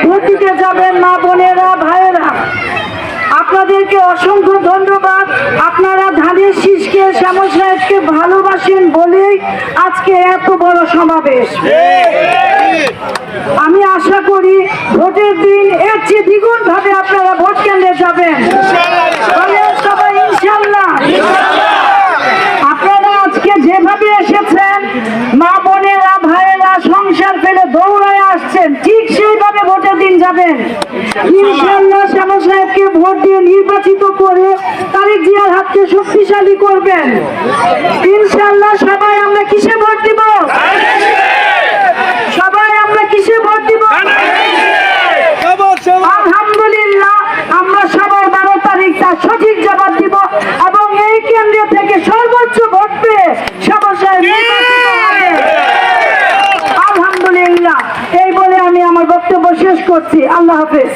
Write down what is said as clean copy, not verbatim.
Vote দিতে যাবেন মা বোনেরা ভাইয়েরা, আপনাদেরকে অসংখ্য ধন্যবাদ। আপনারা ধানের শীষকে শ্যামল সাহেবকে ভালোবাসেন বলেই আজকে এত বড় সমাবেশ। আমি আশা করি ভোটের দিন এর চেয়ে দ্বিগুণ ভাবে আপনারা ভোট কেন্দ্রে যাবেন। সবাই ইনশাল্লাহ। আপনারা আজকে যেভাবে এসেছেন, মা বোনেরা ভাইয়েরা সংসার ফেলে দৌড়ায় আসছেন, ঠিক সেইভাবে ভোটের দিন যাবেন ইনশাল্লাহ। শ্যামল সাহেবকে ভোট দিয়ে নির্বাচিত করে তারেক জিয়ার হাতকে শক্তিশালী করবেন ইনশাল্লাহ। সবাই আমরা কিসে ভোট দিব? সবাই আমরা কিসে ভোট দিব? আলহামদুলিল্লাহ, আমরা সবাই 12 তারিখ তার সঠিক জবাব দিব এবং এই কেন্দ্র থেকে সর্বোচ্চ ভোট পেয়ে শ্যামল সাহেব নির্বাচিত হবে। আলহামদুলিল্লাহ, এই বলে আমি আমার বক্তব্য শেষ করছি। আল্লাহ হাফেজ।